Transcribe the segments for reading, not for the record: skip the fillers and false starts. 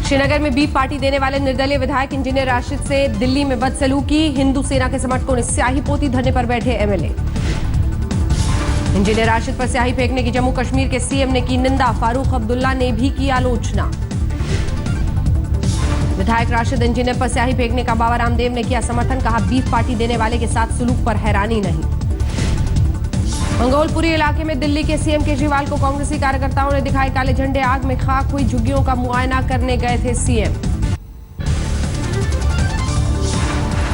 श्रीनगर में beef party देने वाले निर्दलीय विधायक इंजीनियर राशिद से दिल्ली में बदसलूकी, हिंदू सेना के समर्थकों ने स्याही पोती धरने पर बैठे एमएलए। इंजीनियर राशिद पर स्याही फेंकने की जम्मू कश्मीर के सीएम ने की निंदा, फारूक अब्दुल्ला ने भी की आलोचना। विधायक राशिद इंजीनियर पर स्याही फेंकने का बाबा रामदेव ने किया समर्थन, कहा बीफ पार्टी देने वाले के साथ सुलूक पर हैरानी नहीं। मंगोलपुरी इलाके में दिल्ली के सीएम केजरीवाल को कांग्रेसी कार्यकर्ताओं ने दिखाए काले झंडे, आग में खाक हुई झुग्गियों का मुआयना करने गए थे सीएम।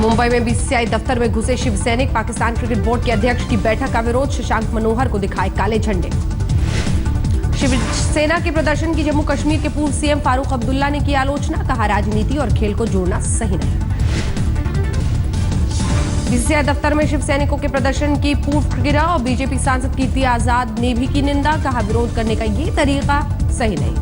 मुंबई में बीसीसीआई दफ्तर में घुसे शिव सैनिक, पाकिस्तान क्रिकेट बोर्ड के अध्यक्ष की बैठक का विरोध, शशांक मनोहर को दिखाए काले झंडे। शिवसेना के प्रदर्शन की जम्मू कश्मीर के पूर्व सीएम फारूक अब्दुल्ला ने की आलोचना, कहा राजनीति और खेल को जोड़ना सही नहीं। बीसीसीआई दफ्तर में शिव सैनिकों के प्रदर्शन की पूर्व क्रिकेटर और बीजेपी सांसद कीर्ति आजाद ने भी की निंदा, कहा विरोध करने का ये तरीका सही नहीं।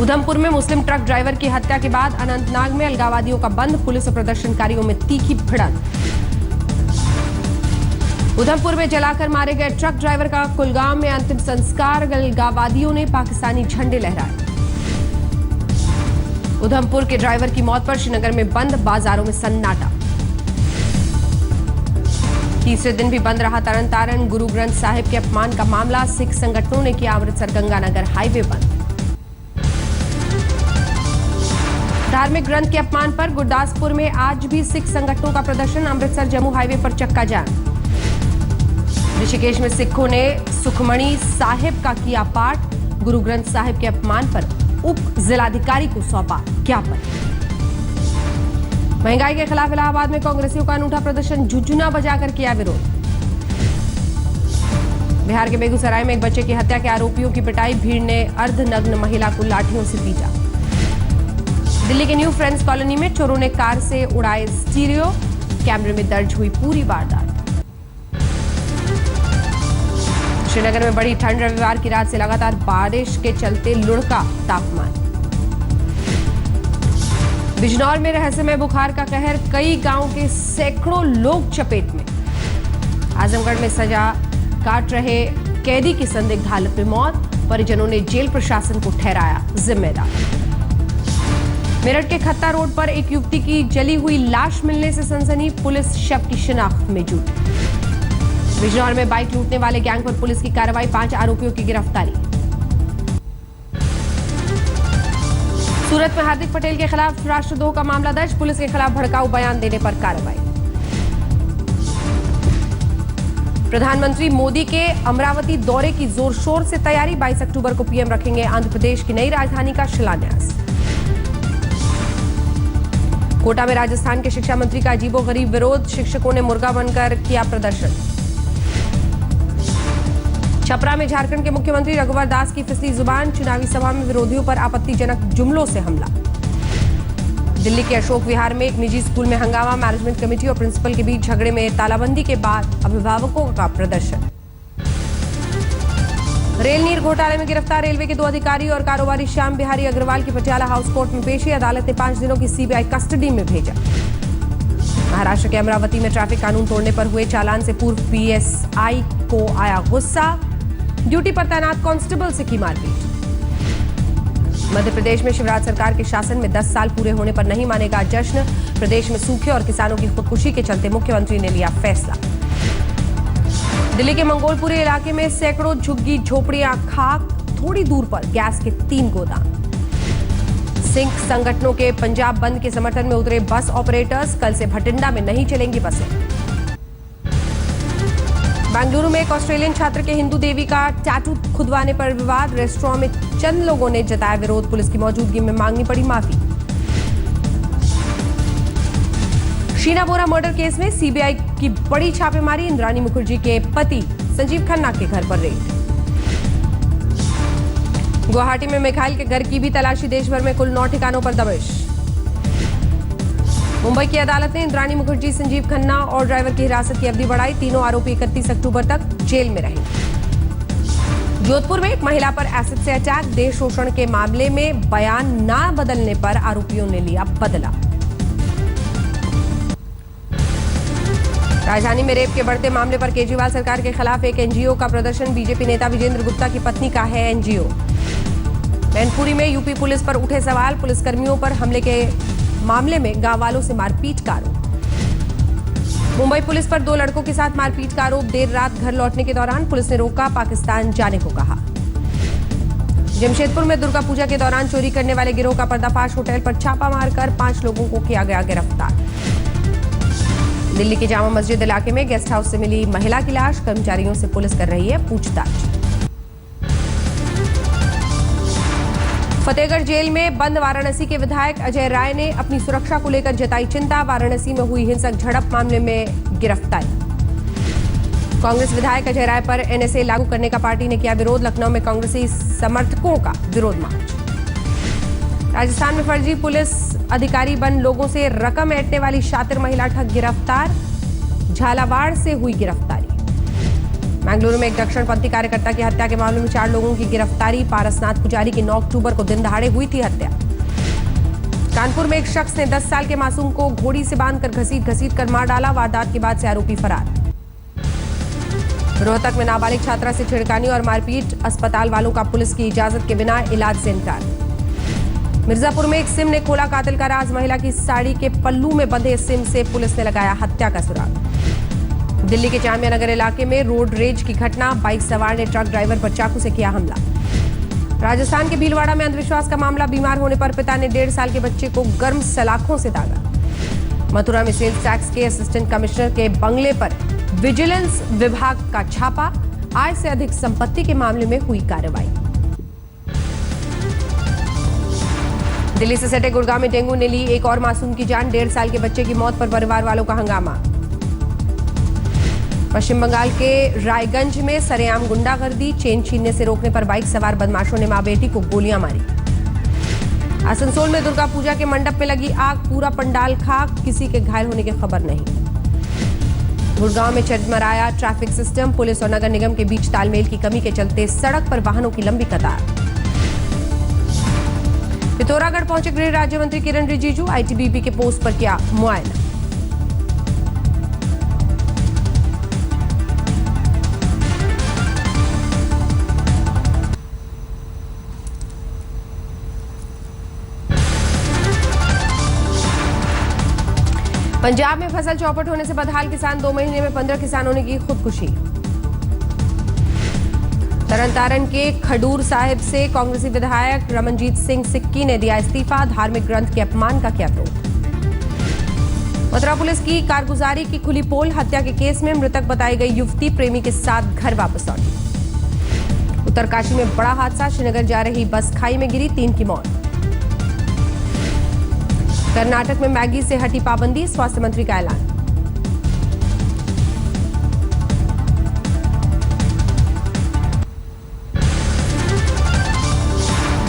उधमपुर में मुस्लिम ट्रक ड्राइवर की हत्या के बाद अनंतनाग में अलगाववादियों का बंद, पुलिस और प्रदर्शनकारियों में तीखी भिड़ंत। उधमपुर में जलाकर मारे गए ट्रक ड्राइवर का कुलगाम में अंतिम संस्कार, अलगाववादियों ने पाकिस्तानी झंडे लहराए। उधमपुर के ड्राइवर की मौत पर श्रीनगर में बंद, बाजारों में सन्नाटा। तीसरे दिन भी बंद रहा तरन तारण, गुरु ग्रंथ साहिब के अपमान का मामला, सिख संगठनों ने किया अमृतसर गंगानगर हाईवे बंद। धार्मिक ग्रंथ के अपमान पर गुरदासपुर में आज भी सिख संगठनों का प्रदर्शन, अमृतसर जम्मू हाईवे पर चक्का जाम। ऋषिकेश में सिखों ने सुखमणि साहिब का किया पाठ, गुरु ग्रंथ साहिब के अपमान पर उप जिलाधिकारी को सौंपा ज्ञापन। महंगाई के खिलाफ इलाहाबाद में कांग्रेसियों का अनूठा प्रदर्शन, झुंझुना बजाकर किया विरोध। बिहार के बेगूसराय में एक बच्चे की हत्या के आरोपियों की पिटाई, भीड़ ने अर्धनग्न महिला को लाठियों से पीटा। दिल्ली के न्यू फ्रेंड्स कॉलोनी में चोरों ने कार से उड़ाए स्टीरियो, कैमरे में दर्ज हुई पूरी वारदात। श्रीनगर में बड़ी ठंड, रविवार की रात से लगातार बारिश के चलते लुढ़का तापमान। बिजनौर में रहस्यमय बुखार का कहर, कई गांव के सैकड़ों लोग चपेट में। आजमगढ़ में सजा काट रहे कैदी की संदिग्ध हालत में मौत, परिजनों ने जेल प्रशासन को ठहराया जिम्मेदार। मेरठ के खत्ता रोड पर एक युवती की जली हुई लाश मिलने से सनसनी, पुलिस शव की शिनाख्त में जुटी। बिजनौर में बाइक लूटने वाले गैंग पर पुलिस की कार्रवाई, 5 आरोपियों की गिरफ्तारी। सूरत में हार्दिक पटेल के खिलाफ राष्ट्रद्रोह का मामला दर्ज, पुलिस के खिलाफ भड़काऊ बयान देने पर कार्रवाई। प्रधानमंत्री मोदी के अमरावती दौरे की जोर शोर से तैयारी, 22 अक्टूबर को पीएम रखेंगे आंध्र प्रदेश की नई राजधानी का शिलान्यास। कोटा में राजस्थान के शिक्षा मंत्री का अजीबोगरीब विरोध, शिक्षकों ने मुर्गा बनकर किया प्रदर्शन। छपरा में झारखंड के मुख्यमंत्री रघुवर दास की फिसली जुबान, चुनावी सभा में विरोधियों पर आपत्तिजनक जुमलों से हमला। दिल्ली के अशोक विहार में एक निजी स्कूल में हंगामा, मैनेजमेंट कमेटी और प्रिंसिपल के बीच झगड़े में तालाबंदी के बाद अभिभावकों का प्रदर्शन। रेल नीर घोटाले में गिरफ्तार रेलवे के 2 अधिकारी और कारोबारी श्याम बिहारी अग्रवाल की पटियाला हाउस कोर्ट में पेशी, अदालत ने 5 दिनों की सीबीआई कस्टडी में भेजा। महाराष्ट्र के अमरावती में ट्रैफिक कानून तोड़ने पर हुए चालान से पूर्व पीएसआई को आया गुस्सा, ड्यूटी पर तैनात कांस्टेबल से की मारपीट। मध्य प्रदेश में शिवराज सरकार के शासन में 10 साल पूरे होने पर नहीं मानेगा जश्न, प्रदेश में सूखे और किसानों की खुदकुशी के चलते मुख्यमंत्री ने लिया फैसला। दिल्ली के मंगोलपुरी इलाके में सैकड़ों झुग्गी झोपड़ियां खाक, थोड़ी दूर पर गैस के 3 गोदाम। सिख संगठनों के पंजाब बंद के समर्थन में उतरे बस ऑपरेटर्स, कल से भटिंडा में नहीं चलेंगी बसें। बेंगलुरु में एक ऑस्ट्रेलियन छात्र के हिंदू देवी का टैटू खुदवाने पर विवाद, रेस्टोरेंट में चंद लोगों ने जताया विरोध, पुलिस की मौजूदगी में मांगनी पड़ी माफी। शीना बोरा मर्डर केस में सीबीआई की बड़ी छापेमारी, इंद्राणी मुखर्जी के पति संजीव खन्ना के घर पर रेड। गुवाहाटी में मिखाइल के घर की भी तलाशी, देश भर में कुल 9 ठिकानों पर दबिश। मुंबई की अदालत ने इंद्राणी मुखर्जी, संजीव खन्ना और ड्राइवर की हिरासत की अवधि बढ़ाई, तीनों आरोपी 31 अक्टूबर तक जेल में रहेंगे। जोधपुर में एक महिला पर एसिड से अटैक, देह शोषण के मामले में बयान न बदलने पर आरोपियों ने लिया बदला। राजधानी में रेप के बढ़ते मामले पर केजरीवाल सरकार के खिलाफ एक एनजीओ का प्रदर्शन। बीजेपी नेता विजेंद्र गुप्ता की पत्नी का है एनजीओ। मैनपुरी में यूपी पुलिस पर उठे सवाल। पुलिसकर्मियों पर हमले के मामले में गांव वालों से मारपीट का आरोप। मुंबई पुलिस पर 2 लड़कों के साथ मारपीट का आरोप। देर रात घर लौटने के दौरान पुलिस ने रोका, पाकिस्तान जाने को कहा। जमशेदपुर में दुर्गा पूजा के दौरान चोरी करने वाले गिरोह का पर्दाफाश। होटल पर छापा मारकर 5 लोगों को किया गया गिरफ्तार। दिल्ली के जामा मस्जिद इलाके में गेस्ट हाउस से मिली महिला की लाश। कर्मचारियों से पुलिस कर रही है पूछताछ। फतेहगढ़ जेल में बंद वाराणसी के विधायक अजय राय ने अपनी सुरक्षा को लेकर जताई चिंता। वाराणसी में हुई हिंसक झड़प मामले में गिरफ्तारी। कांग्रेस विधायक अजय राय पर एनएसए लागू करने का पार्टी ने किया विरोध। लखनऊ में कांग्रेसी समर्थकों का विरोध मार्च। राजस्थान में फर्जी पुलिस अधिकारी बन लोगों से रकम ऐंठने वाली शातिर महिला ठग गिरफ्तार। झालावाड़ से हुई गिरफ्तारी। बेंगलुरु में एक दक्षिणपंथी कार्यकर्ता की हत्या के मामले में 4 लोगों की गिरफ्तारी। पारसनाथ पुजारी की 9 अक्टूबर को दिन दहाड़े हुई थी हत्या। कानपुर में एक शख्स ने 10 साल के मासूम को घोड़ी से बांधकर घसीट कर मार डाला। वारदात के बाद से आरोपी फरार। रोहतक में नाबालिग छात्रा से छिड़कानी और मारपीट। अस्पताल वालों का पुलिस की इजाजत के बिना इलाज से इनकार। मिर्जापुर में एक सिम ने खोला कातिल का राज। महिला की साड़ी के पल्लू में बंधे सिम से पुलिस ने लगाया हत्या का सुराग। दिल्ली के जामिया नगर इलाके में रोड रेज की घटना। बाइक सवार ने ट्रक ड्राइवर पर चाकू से किया हमला। राजस्थान के भीलवाड़ा में अंधविश्वास का मामला। बीमार होने पर पिता ने 1.5 साल के बच्चे को गर्म सलाखों से दागा। मथुरा में सेल्स टैक्स के असिस्टेंट कमिश्नर के बंगले पर विजिलेंस विभाग का छापा। आय से अधिक संपत्ति के मामले में हुई कार्रवाई। दिल्ली से सटे गुड़गांव में डेंगू ने ली एक और मासूम की जान। 1.5 साल के बच्चे की मौत पर परिवार वालों का हंगामा। पश्चिम बंगाल के रायगंज में सरेआम गुंडागर्दी। चेन छीनने से रोकने पर बाइक सवार बदमाशों ने मां बेटी को गोलियां मारी। आसनसोल में दुर्गा पूजा के मंडप में लगी आग। पूरा पंडाल खाक। किसी के घायल होने की खबर नहीं। गुड़गांव में चरमराया ट्रैफिक सिस्टम। पुलिस और नगर निगम के बीच तालमेल की कमी के चलते सड़क पर वाहनों की लंबी कतार। पिथौरागढ़ पहुंचे गृह राज्य मंत्री किरण रिजिजू। आईटीबीपी के पोस्ट पर किया मुआयना। पंजाब में फसल चौपट होने से बदहाल किसान। 2 महीने में 15 किसानों ने की खुदकुशी। तरनतारन के खडूर साहिब से कांग्रेसी विधायक रमनजीत सिंह सिक्की ने दिया इस्तीफा। धार्मिक ग्रंथ के अपमान का किया विरोध। मथुरा पुलिस की कारगुजारी की खुली पोल। हत्या के केस में मृतक बताई गई युवती प्रेमी के साथ घर वापस लौटी। उत्तरकाशी में बड़ा हादसा। श्रीनगर जा रही बस खाई में गिरी, 3 की मौत। कर्नाटक में मैगी से हटी पाबंदी। स्वास्थ्य मंत्री का ऐलान।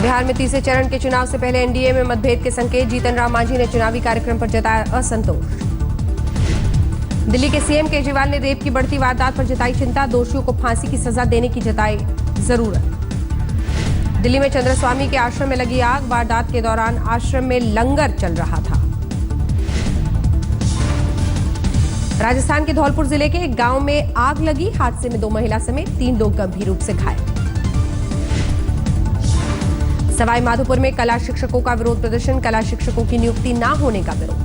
बिहार में तीसरे चरण के चुनाव से पहले एनडीए में मतभेद के संकेत। जीतन राम मांझी ने चुनावी कार्यक्रम पर जताया असंतोष। दिल्ली के सीएम केजरीवाल ने रेप की बढ़ती वारदात पर जताई चिंता। दोषियों को फांसी की सजा देने की जताई जरूरत। दिल्ली में चंद्रस्वामी के आश्रम में लगी आग। वारदात के दौरान आश्रम में लंगर चल रहा था। राजस्थान के धौलपुर जिले के एक गांव में आग लगी। हादसे में 2 महिला समेत 3 लोग गंभीर रूप से घायल। सवाई माधोपुर में कला शिक्षकों का विरोध प्रदर्शन। कला शिक्षकों की नियुक्ति न होने का विरोध।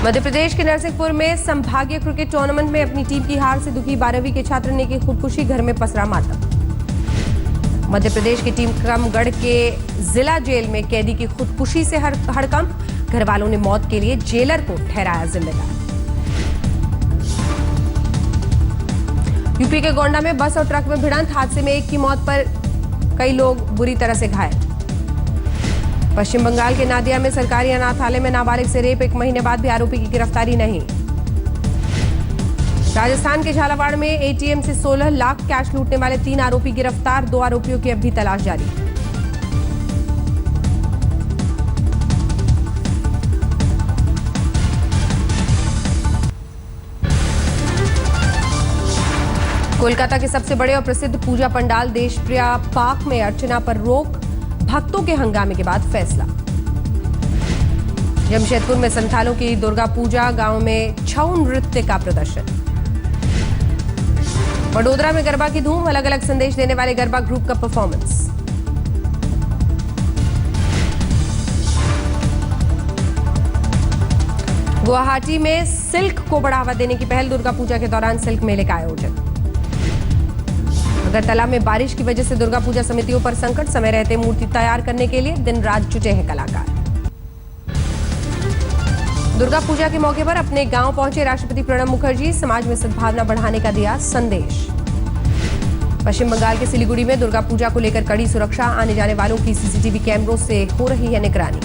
मध्य प्रदेश के नरसिंहपुर में संभागीय क्रिकेट टूर्नामेंट में अपनी टीम की हार से दुखी 12वीं के छात्र ने की खुदकुशी। घर में पसरा मातम। मध्य प्रदेश की टीम टीकमगढ़ के जिला जेल में कैदी की खुदकुशी से हड़कंप। घर वालों ने मौत के लिए जेलर को ठहराया जिम्मेदार। यूपी के गोंडा में बस और ट्रक में भिड़ंत। हादसे में एक की मौत पर कई लोग बुरी तरह से घायल। पश्चिम बंगाल के नादिया में सरकारी अनाथालय में नाबालिग से रेप। 1 महीने बाद भी आरोपी की गिरफ्तारी नहीं। राजस्थान के झालावाड़ में एटीएम से 16 लाख कैश लूटने वाले 3 आरोपी गिरफ्तार। 2 आरोपियों की अब भी तलाश जारी। कोलकाता के सबसे बड़े और प्रसिद्ध पूजा पंडाल देशप्रिया पार्क में अर्चना पर रोक, भक्तों के हंगामे के बाद फैसला। जमशेदपुर में संथालों की दुर्गा पूजा, गांव में छऊ नृत्य का प्रदर्शन। वडोदरा में गरबा की धूम, अलग अलग संदेश देने वाले गरबा ग्रुप का परफॉर्मेंस। गुवाहाटी में सिल्क को बढ़ावा देने की पहल, दुर्गा पूजा के दौरान सिल्क मेले का आयोजन। अगरतला में बारिश की वजह से दुर्गा पूजा समितियों पर संकट, समय रहते मूर्ति तैयार करने के लिए दिन रात जुटे हैं कलाकार। दुर्गा पूजा के मौके पर अपने गांव पहुंचे राष्ट्रपति प्रणब मुखर्जी, समाज में सद्भावना बढ़ाने का दिया संदेश। पश्चिम बंगाल के सिलीगुड़ी में दुर्गा पूजा को लेकर कड़ी सुरक्षा, आने जाने वालों की सीसीटीवी कैमरों से हो रही है निगरानी।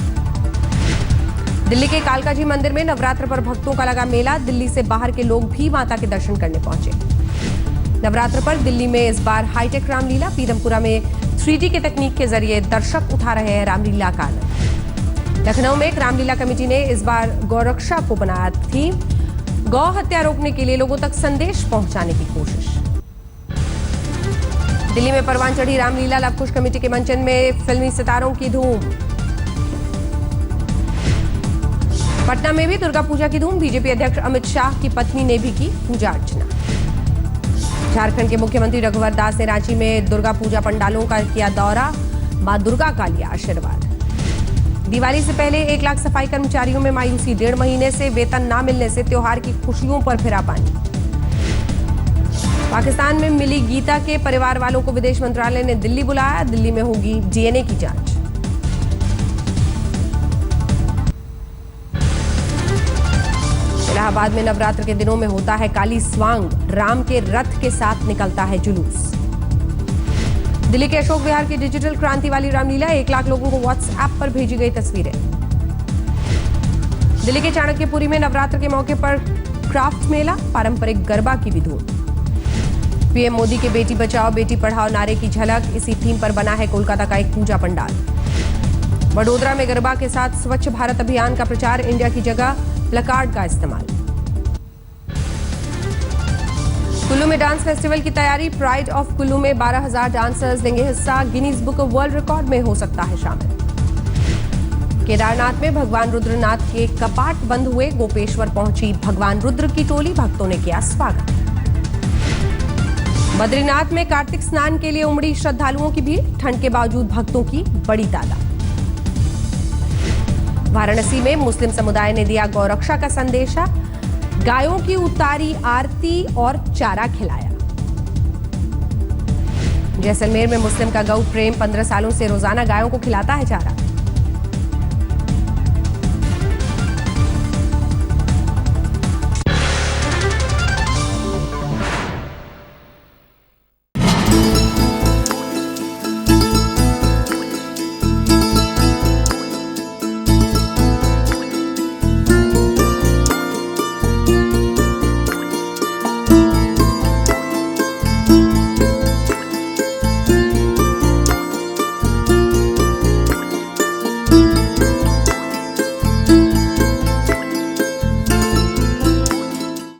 दिल्ली के कालकाजी मंदिर में नवरात्र पर भक्तों का लगा मेला, दिल्ली से बाहर के लोग भी माता के दर्शन करने पहुंचे। नवरात्र पर दिल्ली में इस बार हाईटेक रामलीला, पीरमपुरा में 3D की तकनीक के जरिए दर्शक उठा रहे हैं रामलीला का आनंद। लखनऊ में एक रामलीला कमेटी ने इस बार गौरक्षा को बनाया थी, गौ हत्या रोकने के लिए लोगों तक संदेश पहुंचाने की कोशिश। दिल्ली में परवान चढ़ी रामलीला, लवकुश कमेटी के मंचन में फिल्मी सितारों की धूम। पटना में भी दुर्गा पूजा की धूम, बीजेपी अध्यक्ष अमित शाह की पत्नी ने भी की पूजा अर्चना। झारखंड के मुख्यमंत्री रघुवर दास ने रांची में दुर्गा पूजा पंडालों का किया दौरा, मां दुर्गा का लिया आशीर्वाद। दिवाली से पहले 1 लाख सफाई कर्मचारियों में मायूसी, 1.5 महीने से वेतन न मिलने से त्योहार की खुशियों पर फिरा पानी। पाकिस्तान में मिली गीता के परिवार वालों को विदेश मंत्रालय ने दिल्ली बुलाया, दिल्ली में होगी डीएनए की जांच। इलाहाबाद में नवरात्र के दिनों में होता है काली स्वांग, राम के रथ के साथ निकलता है जुलूस। दिल्ली के अशोक विहार की डिजिटल क्रांति वाली रामलीला, 1 लाख लोगों को व्हाट्सएप पर भेजी गई तस्वीरें। दिल्ली के चाणक्यपुरी में नवरात्र के मौके पर क्राफ्ट मेला, पारंपरिक गरबा की भी धूम। पीएम मोदी के बेटी बचाओ बेटी पढ़ाओ नारे की झलक, इसी थीम पर बना है कोलकाता का एक पूजा पंडाल। वडोदरा में गरबा के साथ स्वच्छ भारत अभियान का प्रचार, इंडिया की जगह प्लकार्ड का इस्तेमाल। कुल्लू में डांस फेस्टिवल की तैयारी, प्राइड ऑफ कुल्लू में 12,000 डांसर्स लेंगे हिस्सा, Guinness book of world record में हो सकता है शामिल। केदारनाथ में भगवान रुद्रनाथ के कपाट बंद हुए, गोपेश्वर पहुंची भगवान रुद्र की टोली, भक्तों ने किया स्वागत। बद्रीनाथ में कार्तिक स्नान के लिए उमड़ी श्रद्धालुओं की भीड़, ठंड के बावजूद भक्तों की बड़ी तादाद। वाराणसी में मुस्लिम समुदाय ने दिया गौरक्षा का संदेशा, गायों की उतारी आरती और चारा खिलाया। जैसलमेर में मुस्लिम का गौ प्रेम 15 सालों से रोजाना गायों को खिलाता है चारा।